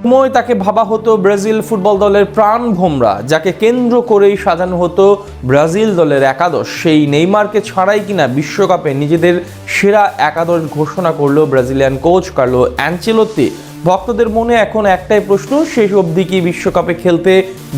সময় তাকে ভাবা হতো ব্রাজিল ফুটবল দলের প্রাণ ভোমরা, যাকে কেন্দ্র করেই সাজানো হতো ব্রাজিল দলের একাদশ। সেই নেইমারকে ছাড়াই কিনা বিশ্বকাপে নিজেদের সেরা একাদশ ঘোষণা করলো ব্রাজিলিয়ান কোচ কার্লো অ্যানচেলোত্তি। ভক্তদের মনে এখন একটাই প্রশ্ন, শেষ অবধি কি বিশ্বকাপে খেলতে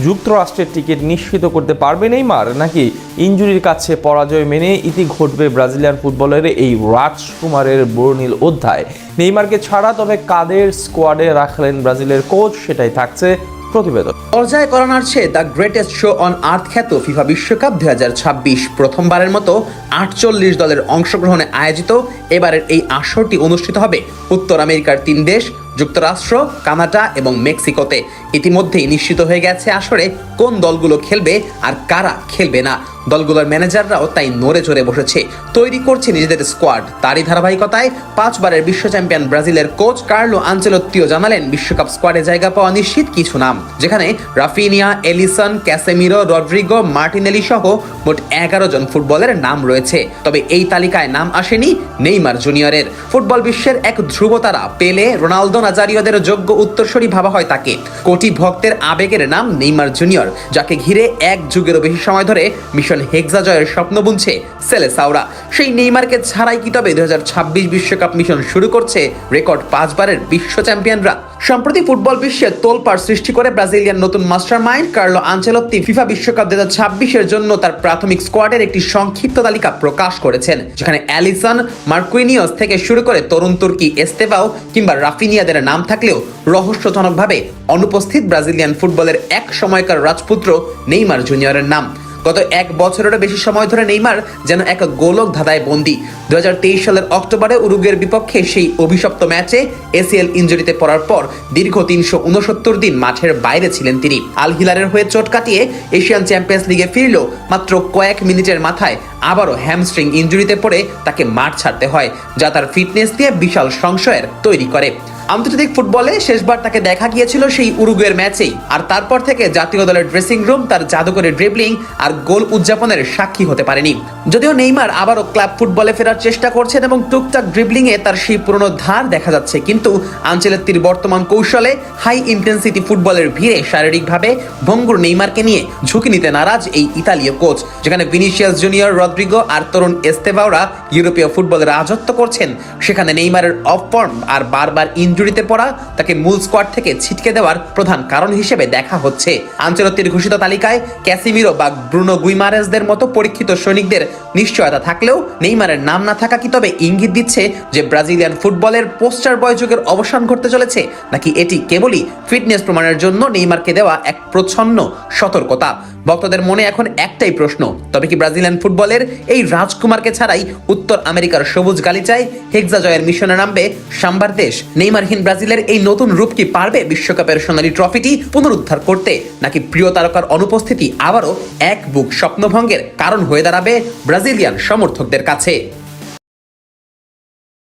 যুক্তরাষ্ট্রের টিকিট নিশ্চিত করতে পারবে নেইমার, নাকি ইনজুরির কাছে পরাজয় মেনে ইতি ঘটবে ব্রাজিলিয়ান ফুটবলের এই রাজকুমারের বর্ণিল অধ্যায়। নেইমারকে ছাড়া তবে কাদের স্কোয়াডে রাখলেন ব্রাজিলের কোচ, সেটাই থাকছে প্রতিবেদন। পর্যায়ে করানোর চেয়ে the greatest show on earth খ্যাত ফিফা বিশ্বকাপ 2026 প্রথমবারের মতো 48 দলের অংশগ্রহণে আয়োজিত এবারের এই আসরটি অনুষ্ঠিত হবে উত্তর আমেরিকার 3 দেশ যুক্তরাষ্ট্র, কানাডা এবং মেক্সিকোতে। ইতিমধ্যেই নিশ্চিত হয়ে গেছে আসরে কোন দলগুলো খেলবে আর কারা খেলবে না। দলগুলোর ম্যানেজাররাও তাই নড়ে চড়ে বসেছে, তৈরি করছে নিজেদের স্কোয়াড। তারই ধারাবাহিকতায় 5 বারের বিশ্ব চ্যাম্পিয়ন ব্রাজিলের কোচ কার্লো আনচেলোত্তিও জানালেন বিশ্বকাপ স্কোয়াডে জায়গা পাওয়া নিশ্চিত কিছু নাম, যেখানে Raphinha, Alisson, Casemiro, Rodrygo, Martinelli সহ মোট 11 জন ফুটবলের নাম রয়েছে। তবে এই তালিকায় নাম আসেনি নেইমার জুনিয়রের। ফুটবল বিশ্বের এক ধ্রুবতারা পেলে, রোনালদো, নাজারিওদের যোগ্য উত্তরসূরি ভাবা হয় তাকে। কোটি ভক্তের আবেগের নাম নেইমার জুনিয়র, যাকে ঘিরে এক যুগেরও বেশি সময় ধরে মিশন হেক্সা জয়ের স্বপ্ন বুনছে সেলেসাওরা। সেই নেইমারকে ছাড়াই কি তবে 2026 বিশ্বকাপ মিশন শুরু করছে রেকর্ড 5 বারের বিশ্ব চ্যাম্পিয়নরা? সম্প্রতি ফুটবল বিশ্বে তোলপাড় সৃষ্টি করে ব্রাজিলিয়ান নতুন master mind Carlo Ancelotti FIFA বিশ্বকাপ 2026-এর জন্য তার প্রাথমিক স্কোয়াডের একটি সংক্ষিপ্ত তালিকা প্রকাশ করেছেন, যেখানে অ্যালিসন, মার্কুইনিয়স থেকে শুরু করে তরুণ তুর্কি এস্তেভাও কিংবা রাফিনিয়াদের নাম থাকলেও রহস্যজনকভাবে অনুপস্থিত ব্রাজিলিয়ান ফুটবলের এক সময়কার রাজপুত্র নেইমার জুনিয়রের নাম। গত 1 বছরেরও বেশি সময় ধরে নেইমার যেন এক গোলক ধাঁধায় বন্দী। 2023 সালের অক্টোবরে উরুগুয়ের বিপক্ষে সেই অভিশপ্ত ম্যাচে এসিএল ইনজুরিতে পড়ার পর দীর্ঘ 369 দিন মাঠের বাইরে ছিলেন তিনি। আল হিলালের হয়ে চোট কাটিয়ে এশিয়ান চ্যাম্পিয়ন্স লিগে ফিরলেও মাত্র কয়েক মিনিটের মাথায় আবারও হ্যামস্ট্রিং ইনজুরিতে পড়ে তাকে মাঠ ছাড়তে হয়, যা তার ফিটনেস দিয়ে বিশাল সংশয়ের তৈরি করে। আন্তর্জাতিক ফুটবলে শেষবার তাকে দেখা গিয়েছিল সেই উরুগুয়ের ম্যাচেই, আর তারপর থেকে জাতীয় দলের ড্রেসিং রুম তার জাদুকরী ড্রিবলিং আর গোল উদযাপনের সাক্ষী হতে পারেনি। যদিও নেইমার আবারও ক্লাব ফুটবলে ফেরার চেষ্টা করছেন এবং টুকটাক ড্রিবলিং এ তার সেই পুরনো ধার দেখা যাচ্ছে, কিন্তু আনচেলোত্তির বর্তমান কৌশলে হাই ইন্টেন্সিটি ফুটবলের ভিড়ে শারীরিকভাবে ভঙ্গুর নেইমারকে নিয়ে ঝুঁকি নিতে নারাজ এই ইতালীয় কোচ। যেখানে ভিনিসিয়াস জুনিয়র, রড্রিগো আর তরুণ এস্তেভাওরা ইউরোপীয় ফুটবলে রাজত্ব করছেন, সেখানে নেইমারের অফ ফর্ম আর বারবার ইনজুরিতে পড়া তাকে মূল স্কোয়াড থেকে ছিটকে দেওয়ার প্রধান কারণ হিসেবে দেখা হচ্ছে। আনচেলোত্তির ঘোষিত তালিকায় ক্যাসিমিরো বা ব্রুনো গুইমারেজদের মতো পরীক্ষিত সৈনিকদের নিশ্চয়তা থাকলেও নেইমারের নাম না থাকা কি তবে ইঙ্গিত দিচ্ছে যে ব্রাজিলিয়ান ফুটবলের পোস্টার বয় যুগের অবসান ঘটতে চলেছে, নাকি এটি কেবলই ফিটনেস প্রমাণের জন্য নেইমারকে দেওয়া এক প্রচ্ছন্ন সতর্কতা? ভক্তদের মনে এখন একটাই প্রশ্ন, তবে কি ব্রাজিলিয়ান ফুটবলের এই রাজকুমারকে ছাড়াই উত্তর আমেরিকার সবুজ গালিচায় হেক্সা জয়ের মিশনে নামবে সাম্বার দেশ? নেইমারহীন ব্রাজিলের এই নতুন রূপ কি পারবে বিশ্বকাপের সোনালী ট্রফিটি পুনরুদ্ধার করতে, নাকি প্রিয় তারকার অনুপস্থিতি আবারও এক বুক স্বপ্নভঙ্গের কারণ হয়ে দাঁড়াবে ব্রাজিলিয়ান সমর্থকদের কাছে?